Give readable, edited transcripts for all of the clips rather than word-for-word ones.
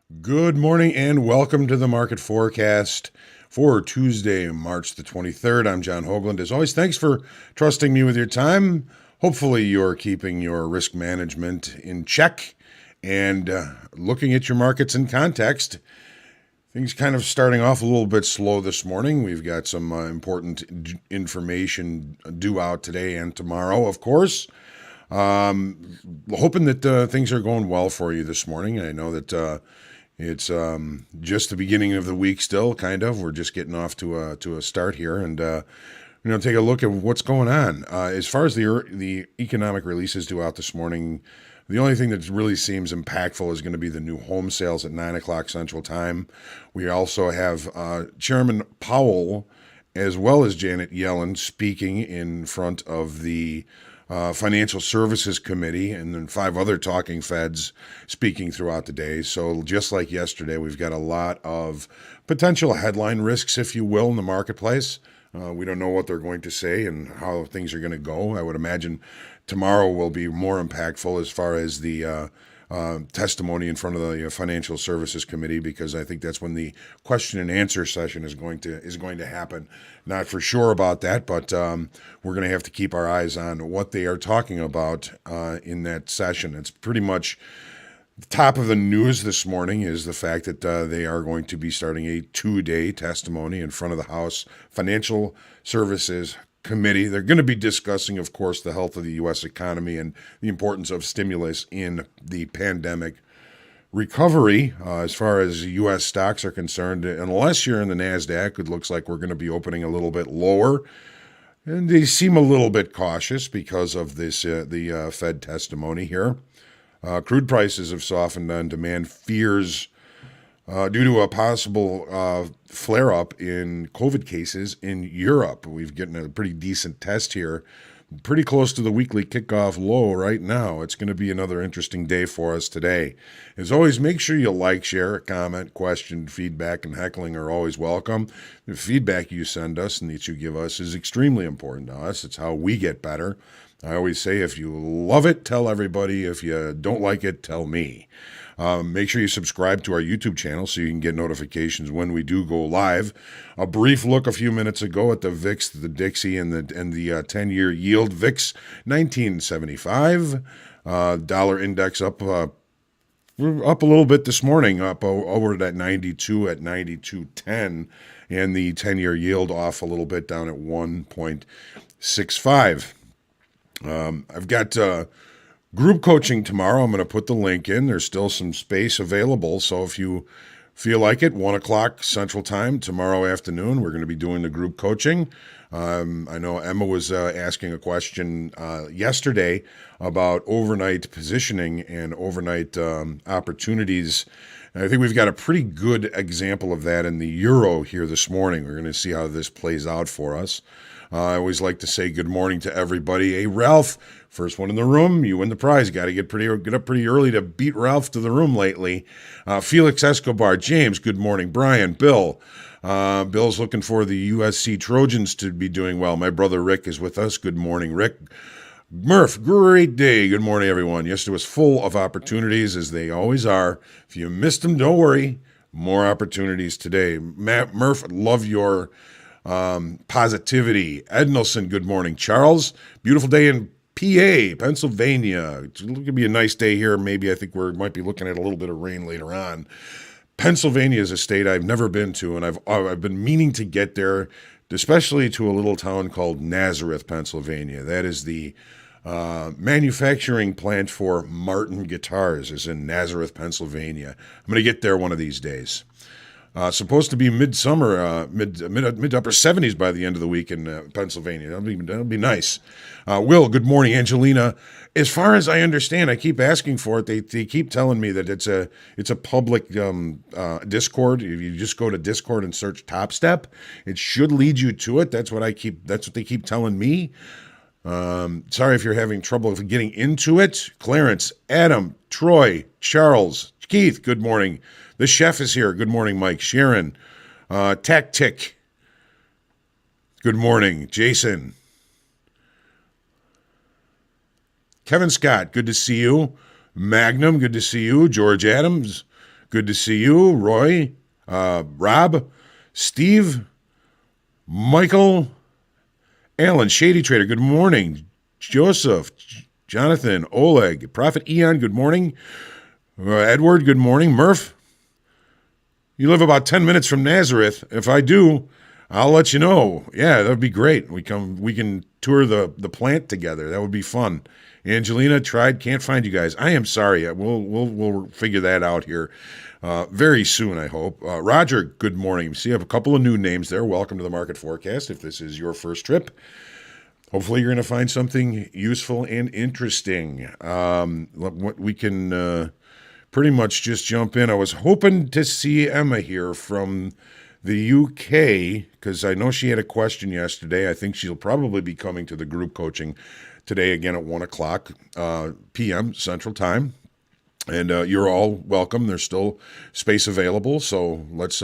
Good morning and welcome to the market forecast for Tuesday, March the 23rd. I'm John Hoagland. As always, thanks for trusting me with your time. Hopefully, you're keeping your risk management in check and looking at your markets in context. Things kind of starting off a little bit slow this morning. We've got some important information due out today and tomorrow, of course. Hoping that things are going well for you this morning. I know that it's just the beginning of the week still, kind of. We're just getting off to a start here, and take a look at what's going on. As far as the economic releases due out this morning, the only thing that really seems impactful is going to be the new home sales at 9 o'clock Central Time. We also have Chairman Powell as well as Janet Yellen speaking in front of the Financial Services Committee, and then 5 other talking feds speaking throughout the day. So just like yesterday, we've got a lot of potential headline risks, if you will, in the marketplace. We don't know what they're going to say and how things are going to go. I would imagine tomorrow will be more impactful as far as the testimony in front of the Financial Services Committee, because I think that's when the question and answer session is going to happen. Not for sure about that, but we're going to have to keep our eyes on what they are talking about in that session. It's pretty much the top of the news this morning is the fact that they are going to be starting a 2-day testimony in front of the House Financial Services Committee. They're going to be discussing, of course, the health of the U.S. economy and the importance of stimulus in the pandemic recovery. As far as U.S. stocks are concerned, unless you're in the NASDAQ, it looks like we're going to be opening a little bit lower. And they seem a little bit cautious because of this the Fed testimony here. Crude prices have softened on demand fears due to a possible flare-up in COVID cases in Europe. We've gotten a pretty decent test here, pretty close to the weekly kickoff low right now. It's going to be another interesting day for us today. As always, make sure you like, share, comment, question, feedback, and heckling are always welcome. The feedback you send us and that you give us is extremely important to us. It's how we get better. I always say, if you love it, tell everybody. If you don't like it, tell me. Make sure you subscribe to our YouTube channel so you can get notifications when we do go live. A brief look a few minutes ago at the VIX, the Dixie, and the 10-year yield. VIX 1975. Dollar index up a little bit this morning, up over at 92 at 92.10, and the 10-year yield off a little bit down at 1.65. I've got group coaching tomorrow. I'm going to put the link in. There's still some space available, so if you feel like it, 1 o'clock Central Time tomorrow afternoon, we're going to be doing the group coaching. I know Emma was asking a question yesterday about overnight positioning and overnight opportunities. And I think we've got a pretty good example of that in the euro here this morning. We're going to see how this plays out for us. I always like to say good morning to everybody. Hey, Ralph, first one in the room, you win the prize. Got to get up pretty early to beat Ralph to the room lately. Felix Escobar, James, good morning. Brian, Bill. Bill's looking for the USC Trojans to be doing well. My brother Rick is with us. Good morning, Rick. Murph, great day. Good morning, everyone. Yesterday was full of opportunities, as they always are. If you missed them, don't worry. More opportunities today. Murph, love your positivity. Ed Nelson, good morning. Charles, beautiful day in PA, Pennsylvania. It's going to be a nice day here. Maybe I think we might be looking at a little bit of rain later on. Pennsylvania is a state I've never been to, and I've been meaning to get there, especially to a little town called Nazareth, Pennsylvania. That is the manufacturing plant for Martin Guitars, is in Nazareth, Pennsylvania. I'm going to get there one of these days. Supposed to be midsummer, mid upper 70s by the end of the week in Pennsylvania. That'll be nice. Will, good morning. Angelina, as far as I understand, I keep asking for it. They keep telling me that it's a public Discord. If you just go to Discord and search Top Step, it should lead you to it. That's what they keep telling me. Sorry if you're having trouble getting into it. Clarence, Adam, Troy, Charles, Keith, good morning. The chef is here. Good morning, Mike. Sharon, Tactic, good morning. Jason, Kevin Scott, good to see you. Magnum, good to see you. George Adams, good to see you. Roy, Rob, Steve, Michael, Alan, Shady Trader, good morning. Joseph, Jonathan, Oleg, Prophet Eon, good morning. Edward, good morning. Murph, you live about 10 minutes from Nazareth. If I do, I'll let you know. Yeah, that would be great. We can tour the plant together. That would be fun. Angelina tried, can't find you guys. I am sorry. We'll figure that out here very soon, I hope. Roger, good morning. See, I have a couple of new names there. Welcome to the Market Forecast. If this is your first trip, hopefully you're going to find something useful and interesting. We can pretty much just jump in. I was hoping to see Emma here from the UK because I know she had a question yesterday. I think she'll probably be coming to the group coaching today again at 1 o'clock p.m. Central Time. And you're all welcome. There's still space available, so let's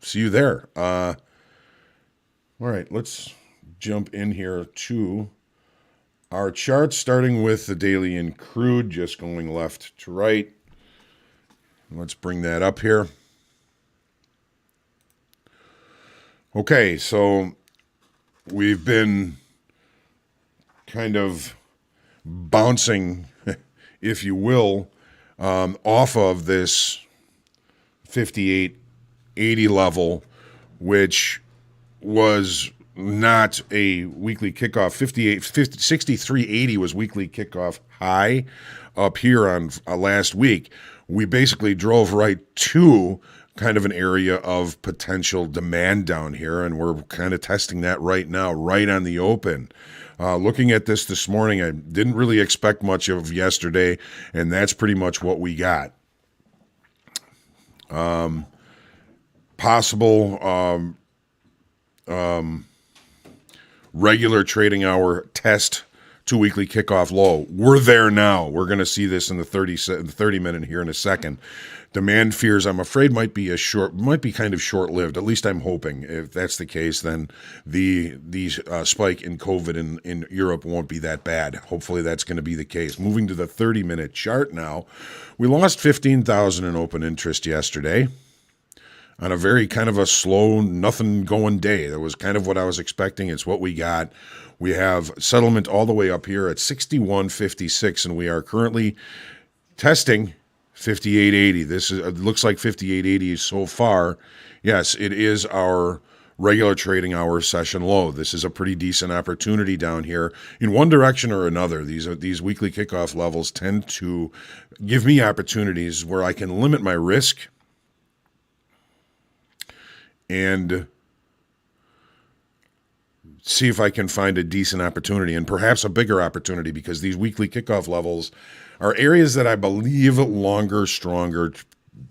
see you there. All right, let's jump in here to our charts, starting with the daily in crude, just going left to right. Let's bring that up here. Okay, so we've been kind of bouncing, if you will, off of this 58.80 level, which was not a weekly kickoff. 63.80 was weekly kickoff high up here on last week. We basically drove right to kind of an area of potential demand down here, and we're kind of testing that right now, right on the open. Looking at this morning, I didn't really expect much of yesterday, and that's pretty much what we got. Possible regular trading hour test to weekly kickoff low. We're there now. We're going to see this in the 30 minute here in a second. Demand fears, I'm afraid, might be kind of short-lived. At least I'm hoping. If that's the case, then the spike in COVID in Europe won't be that bad. Hopefully that's going to be the case. Moving to the 30-minute chart now, we lost 15,000 in open interest yesterday on a very kind of a slow, nothing going day. That was kind of what I was expecting. It's what we got. We have settlement all the way up here at 61.56, and we are currently testing 58.80. This is, it looks like 58.80 so far. Yes, it is our regular trading hour session low. This is a pretty decent opportunity down here in one direction or another. These weekly kickoff levels tend to give me opportunities where I can limit my risk and see if I can find a decent opportunity and perhaps a bigger opportunity, because these weekly kickoff levels are areas that I believe longer, stronger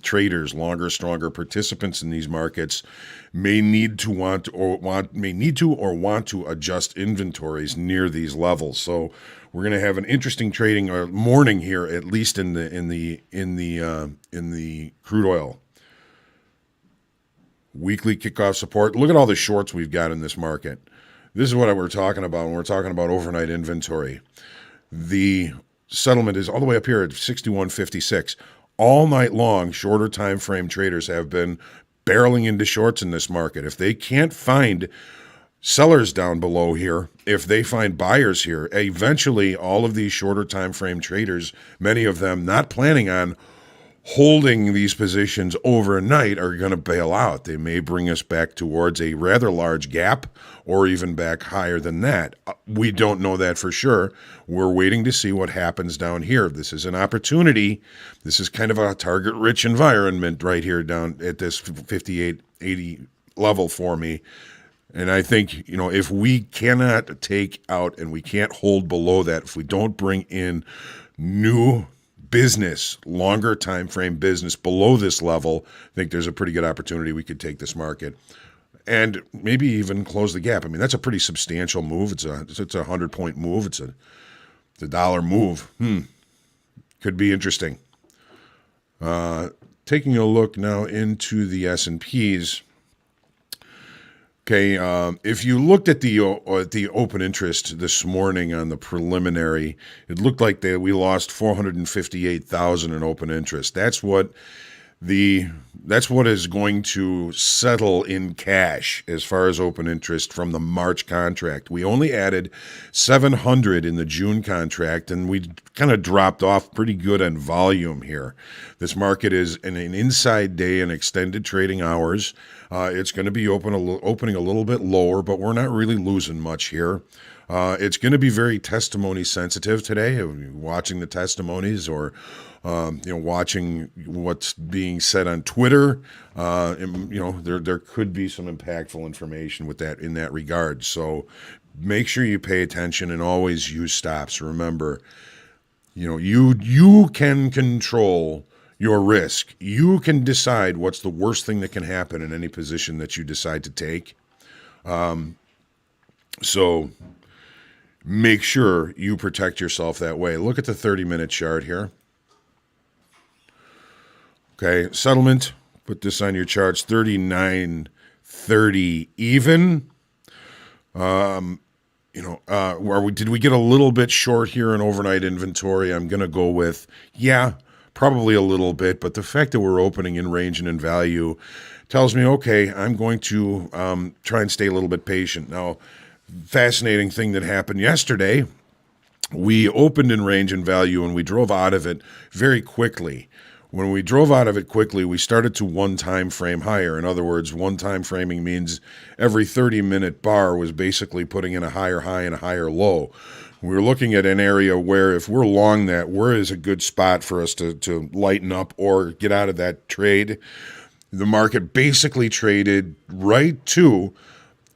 traders, longer, stronger participants in these markets may need to want to adjust inventories near these levels. So we're going to have an interesting trading morning here, at least in the crude oil. Weekly kickoff support. Look at all the shorts we've got in this market. This is what we're talking about when we're talking about overnight inventory. The settlement is all the way up here at 61.56. All night long, shorter time frame traders have been barreling into shorts in this market. If they can't find sellers down below here, if they find buyers here, eventually all of these shorter time frame traders, many of them not planning on holding these positions overnight, are going to bail out. They may bring us back towards a rather large gap or even back higher than that. We don't know that for sure. We're waiting to see what happens down here. This is an opportunity. This is kind of a target-rich environment right here down at this 58.80 level for me. And I think, if we cannot take out and we can't hold below that, if we don't bring in new business, longer time frame business below this level, I think there's a pretty good opportunity we could take this market and maybe even close the gap. I mean, that's a pretty substantial move. It's a 100-point move. It's a dollar move. Could be interesting. Taking a look now into the S&Ps. Okay, if you looked at the open interest this morning on the preliminary, it looked like we lost 458,000 in open interest. The that's what is going to settle in cash as far as open interest from the March contract. We only added 700 in the June contract, and we kind of dropped off pretty good on volume here. This market is in an inside day and extended trading hours. It's going to be opening a little bit lower, but we're not really losing much here. It's going to be very testimony sensitive today. Watching the testimonies or watching what's being said on Twitter, there could be some impactful information with that in that regard. So make sure you pay attention and always use stops. Remember, you can control your risk. You can decide what's the worst thing that can happen in any position that you decide to take. So make sure you protect yourself that way. Look at the 30-minute chart here. Okay, settlement, put this on your charts, 39.30 even. Did we get a little bit short here in overnight inventory? I'm going to go with, probably a little bit, but the fact that we're opening in range and in value tells me, okay, I'm going to try and stay a little bit patient. Now, fascinating thing that happened yesterday, we opened in range and value and we drove out of it very quickly. When we drove out of it quickly, we started to one time frame higher. In other words, one time framing means every 30-minute bar was basically putting in a higher high and a higher low. We were looking at an area where if we're long that, where is a good spot for us to lighten up or get out of that trade? The market basically traded right to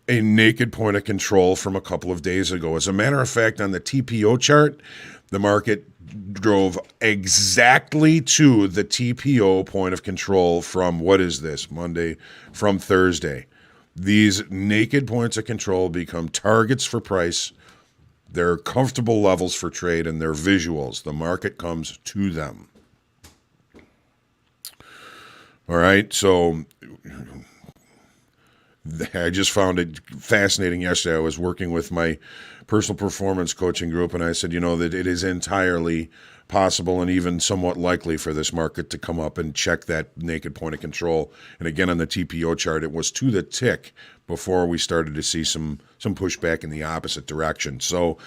a naked point of control from a couple of days ago. As a matter of fact, on the TPO chart, the market drove exactly to the TPO point of control from, what is this, Monday, from Thursday. These naked points of control become targets for price. They're comfortable levels for trade, and they're visuals. The market comes to them. All right, so I just found it fascinating yesterday. I was working with my personal performance coaching group, and I said, that it is entirely possible and even somewhat likely for this market to come up and check that naked point of control. And again, on the TPO chart, it was to the tick before we started to see some pushback in the opposite direction. So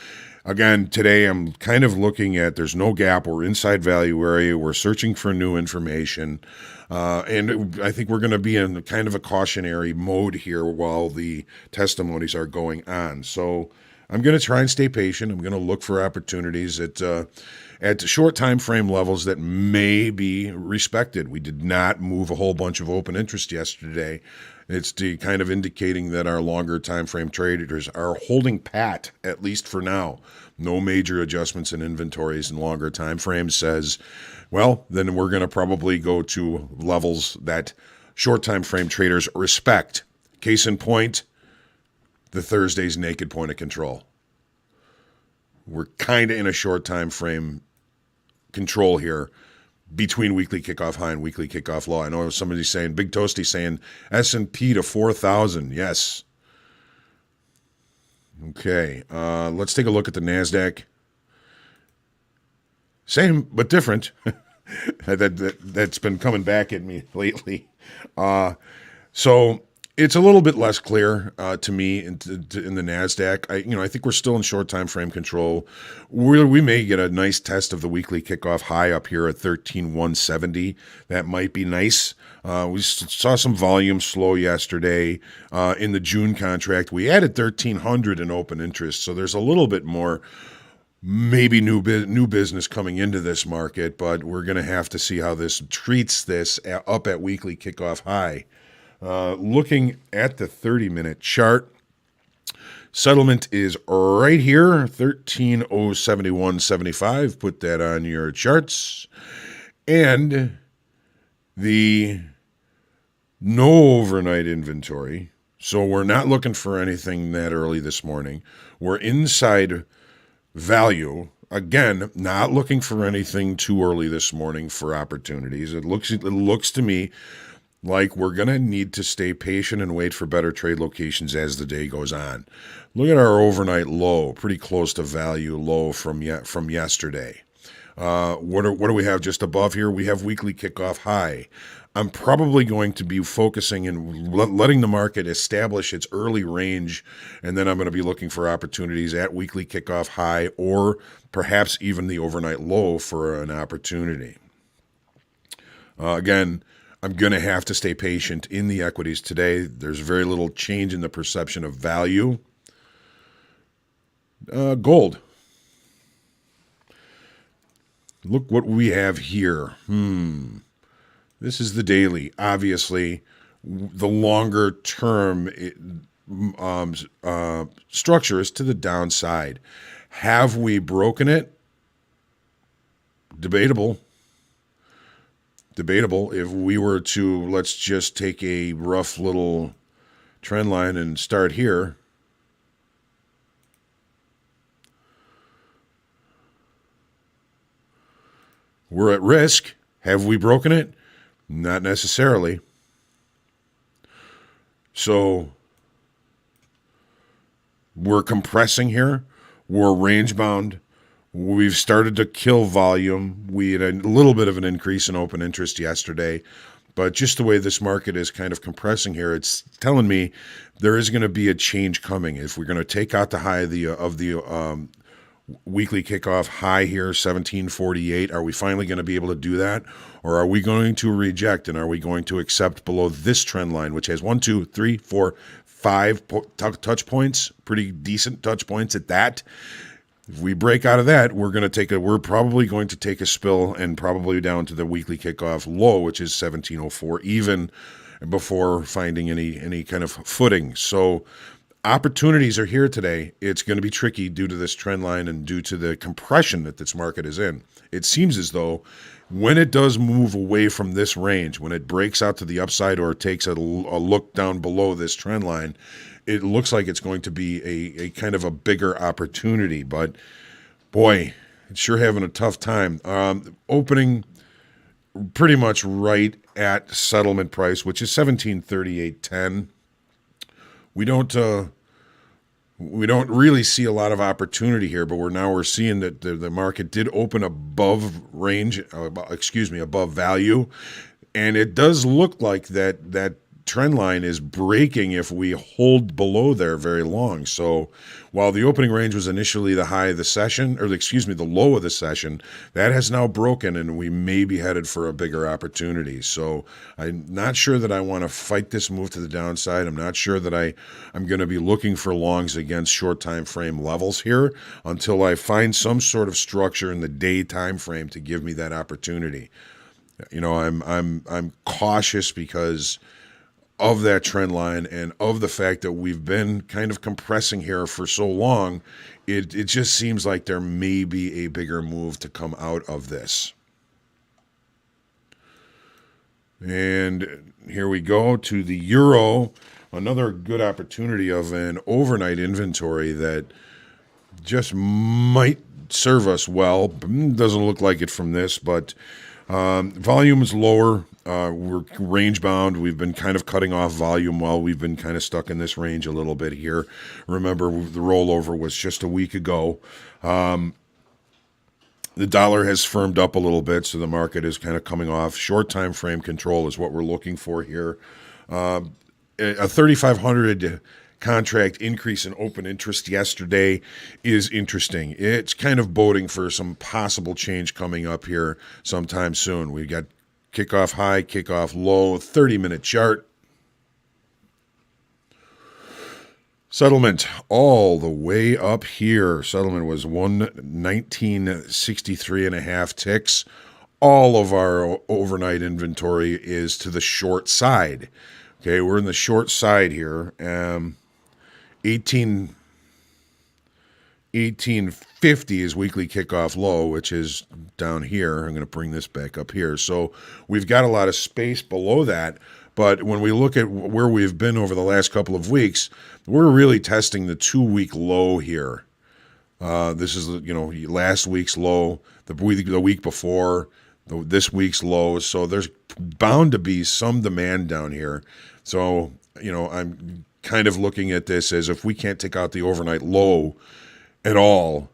again, today I'm kind of looking at, there's no gap. We're inside value area. We're searching for new information. And I think we're going to be in kind of a cautionary mode here while the testimonies are going on. So I'm going to try and stay patient. I'm going to look for opportunities at short time frame levels that may be respected. We did not move a whole bunch of open interest yesterday. It's kind of indicating that our longer time frame traders are holding pat, at least for now. No major adjustments in inventories and longer time frames says, well, then we're going to probably go to levels that short time frame traders respect. Case in point, the Thursday's naked point of control. We're kind of in a short time frame control here between weekly kickoff high and weekly kickoff low. I know somebody's saying, Big Toasty saying S&P to 4,000. Yes. Okay, let's take a look at the NASDAQ. Same, but different. That's been coming back at me lately. So it's a little bit less clear to me in the NASDAQ. I think we're still in short time frame control. We may get a nice test of the weekly kickoff high up here at 13,170. That might be nice. We saw some volume slow yesterday in the June contract. We added 1,300 in open interest, so there's a little bit more maybe new business coming into this market, but we're going to have to see how this treats this up at weekly kickoff high. Looking at the 30-minute chart, settlement is right here, 13,071.75. Put that on your charts. And the no overnight inventory, so we're not looking for anything that early this morning. We're inside value. Again, not looking for anything too early this morning for opportunities. It looks to me like we're going to need to stay patient and wait for better trade locations as the day goes on. Look at our overnight low, pretty close to value low from yesterday. What do we have just above here? We have weekly kickoff high. I'm probably going to be focusing and letting the market establish its early range, and then I'm going to be looking for opportunities at weekly kickoff high or perhaps even the overnight low for an opportunity. Again, I'm going to have to stay patient in the equities today. There's very little change in the perception of value. Gold. Look what we have here. This is the daily. Obviously, the longer term structure is to the downside. Have we broken it? Debatable. If we were to, let's just take a rough little trend line and start here. We're at risk. Have we broken it? Not necessarily. So we're compressing here. We're range bound. We've started to kill volume. We had a little bit of an increase in open interest yesterday, but just the way this market is kind of compressing here, it's telling me there is going to be a change coming. If we're going to take out the high of the weekly kickoff high here, 1748, are we finally going to be able to do that? Or are we going to reject, and are we going to accept below this trend line, which has 1, 2, 3, 4, 5 touch points, pretty decent touch points at that? If we break out of that, we're probably going to take a spill and probably down to the weekly kickoff low, which is 1704, even before finding any kind of footing. So opportunities are here today. It's going to be tricky due to this trend line and due to the compression that this market is in. It seems as though when it does move away from this range, when it breaks out to the upside or it takes a look down below this trend line, it looks like it's going to be a kind of a bigger opportunity. But boy, it's sure having a tough time. Opening pretty much right at settlement price, which is 1738.10. We don't really see a lot of opportunity here, but we're seeing that the market did open above above value, and it does look like that trend line is breaking if we hold below there very long. So while the opening range was initially the high of the session, the low of the session, that has now broken and we may be headed for a bigger opportunity. So I'm not sure that I want to fight this move to the downside. I'm not sure that I'm going to be looking for longs against short time frame levels here until I find some sort of structure in the day time frame to give me that opportunity. You know, I'm cautious because of that trend line and of the fact that we've been kind of compressing here for so long. It just seems like there may be a bigger move to come out of this. And here we go to the euro, another good opportunity of an overnight inventory that just might serve us well. Doesn't look like it from this, but volume is lower. We're range bound. We've been kind of cutting off volume while we've been kind of stuck in this range a little bit here. Remember, the rollover was just a week ago. The dollar has firmed up a little bit, so the market is kind of coming off. Short time frame control is what we're looking for here. A 3,500 contract increase in open interest yesterday is interesting. It's kind of boding for some possible change coming up here sometime soon. We've got kickoff high, kickoff low, 30-minute chart. Settlement all the way up here. Settlement was 119.63.5 ticks. All of our overnight inventory is to the short side. Okay, we're in the short side here. 1850 is weekly kickoff low, which is down here. I'm going to bring this back up here. So we've got a lot of space below that. But when we look at where we've been over the last couple of weeks, we're really testing the 2-week low here. This is, last week's low, the week before, this week's lows. So there's bound to be some demand down here. So, I'm kind of looking at this as if we can't take out the overnight low at all,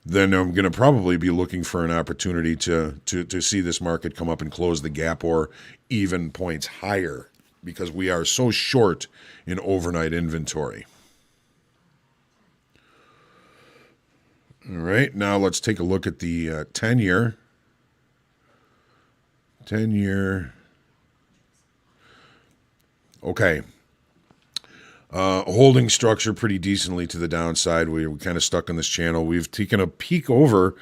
then I'm going to probably be looking for an opportunity to see this market come up and close the gap or even points higher because we are so short in overnight inventory. All right, now let's take a look at the 10-year. 10-year. Okay. Holding structure pretty decently to the downside. We're kind of stuck in this channel. We've taken a peek over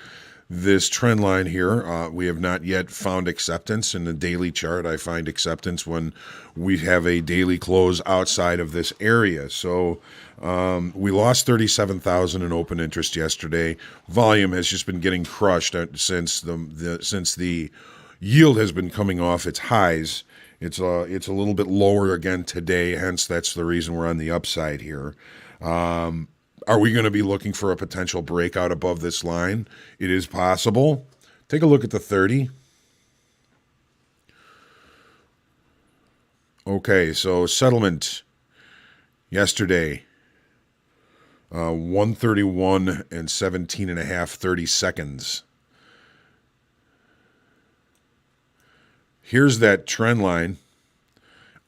this trend line here. We have not yet found acceptance in the daily chart. I find acceptance when we have a daily close outside of this area. So we lost 37,000 in open interest yesterday. Volume has just been getting crushed since the yield has been coming off its highs. It's a little bit lower again today, hence that's the reason we're on the upside here. Are we going to be looking for a potential breakout above this line? It is possible. Take a look at the 30. Okay, so settlement yesterday, 131 and 17 and a half, 30 seconds. Here's that trend line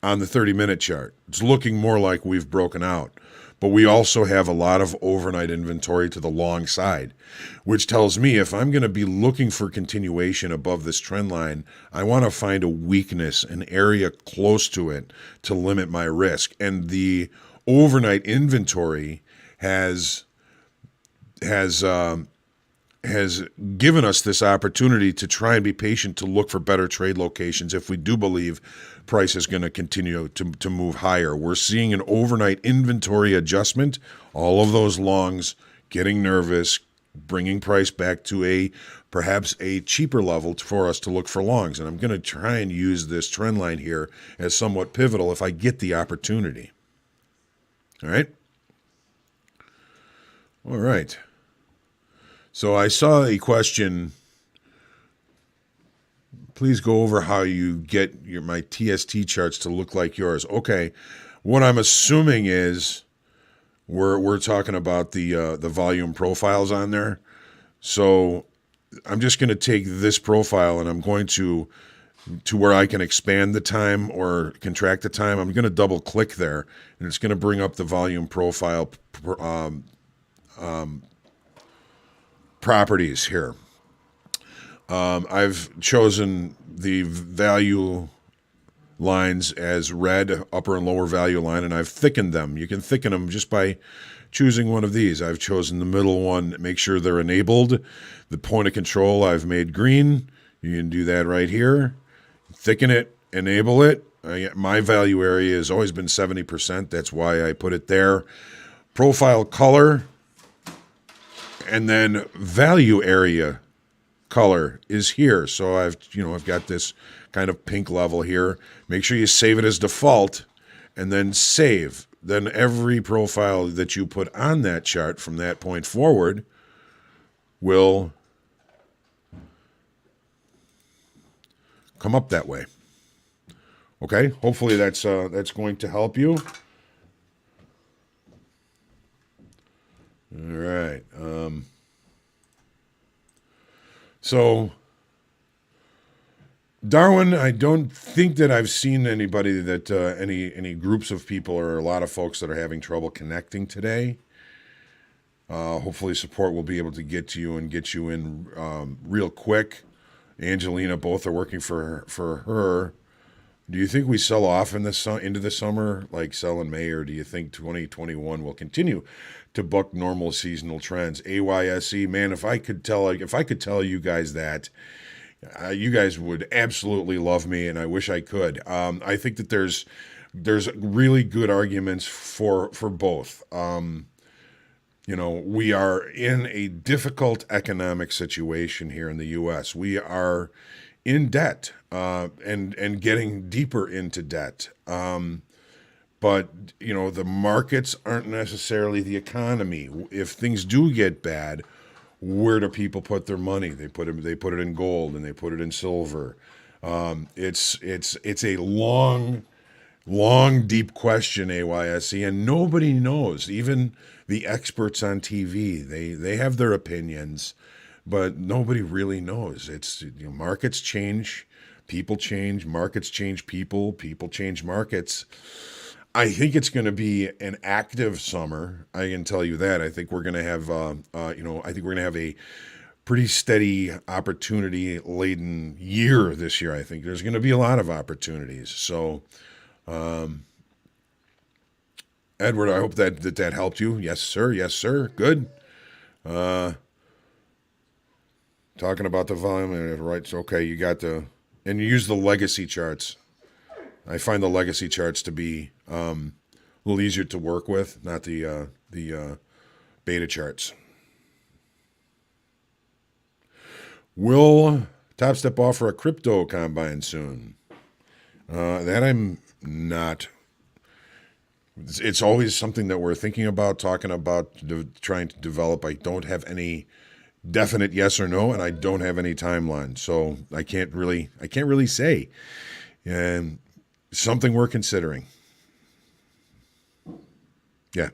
on the 30-minute chart. It's looking more like we've broken out. But we also have a lot of overnight inventory to the long side, which tells me if I'm going to be looking for continuation above this trend line, I want to find a weakness, an area close to it to limit my risk. And the overnight inventory has given us this opportunity to try and be patient to look for better trade locations if we do believe price is going to continue to move higher. We're seeing an overnight inventory adjustment. All of those longs getting nervous, bringing price back to perhaps a cheaper level for us to look for longs. And I'm going to try and use this trend line here as somewhat pivotal if I get the opportunity. All right. All right. So I saw a question. Please go over how you get my TST charts to look like yours. Okay, what I'm assuming is we're talking about the volume profiles on there. So I'm just going to take this profile and I'm going to where I can expand the time or contract the time. I'm going to double click there, and it's going to bring up the volume profile properties here. I've chosen the value lines as red, upper and lower value line, and I've thickened them. You can thicken them just by choosing one of these. I've chosen the middle one, make sure they're enabled. The point of control I've made green. You can do that right here. Thicken it, enable it. My value area has always been 70%. That's why I put it there. Profile color. And then value area color is here. So I've got this kind of pink level here. Make sure you save it as default and then save. Then every profile that you put on that chart from that point forward will come up that way. Okay, hopefully that's going to help you. All right. So, Darwin, I don't think that I've seen anybody that any groups of people or a lot of folks that are having trouble connecting today. Hopefully, support will be able to get to you and get you in real quick. Angelina, both are working for her. Do you think we sell off into the summer, like sell in May, or do you think 2021 will continue to buck normal seasonal trends? AYSE, man, if I could tell you guys that, you guys would absolutely love me, and I wish I could. I think that there's really good arguments for both. We are in a difficult economic situation here in the U.S. We are in debt and getting deeper into debt. But, the markets aren't necessarily the economy. If things do get bad, where do people put their money? They put it in gold and they put it in silver. It's a long, deep question, AYSC, and nobody knows. Even the experts on TV, they have their opinions, but nobody really knows. Markets change, people change, markets change people, people change markets. I think it's going to be an active summer. I can tell you that. I think we're going to have, I think we're going to have a pretty steady opportunity laden year this year. I think there's going to be a lot of opportunities. So, Edward, I hope that helped you. Yes, sir. Yes, sir. Good. Talking about the volume, right? So, okay, and you use the legacy charts. I find the legacy charts to be a little easier to work with, not the beta charts. Will Top Step offer a crypto combine soon? That I'm not. It's always something that we're thinking about, talking about, trying to develop. I don't have any definite yes or no, and I don't have any timeline, so I can't really say. And something we're considering. Yeah.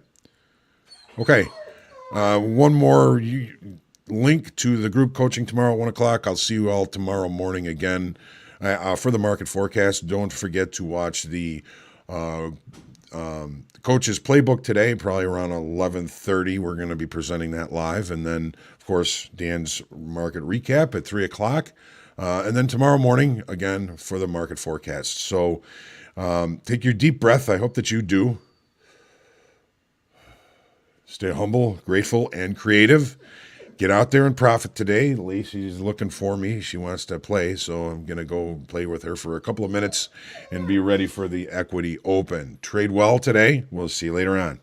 Okay. One more link to the group coaching tomorrow at 1 o'clock. I'll see you all tomorrow morning again for the market forecast. Don't forget to watch the coach's playbook today, probably around 11:30. We're going to be presenting that live. And then, of course, Dan's market recap at 3 o'clock. And then tomorrow morning, again, for the market forecast. So take your deep breath. I hope that you do. Stay humble, grateful, and creative. Get out there and profit today. Lacey's looking for me. She wants to play, so I'm going to go play with her for a couple of minutes and be ready for the Equity Open. Trade well today. We'll see you later on.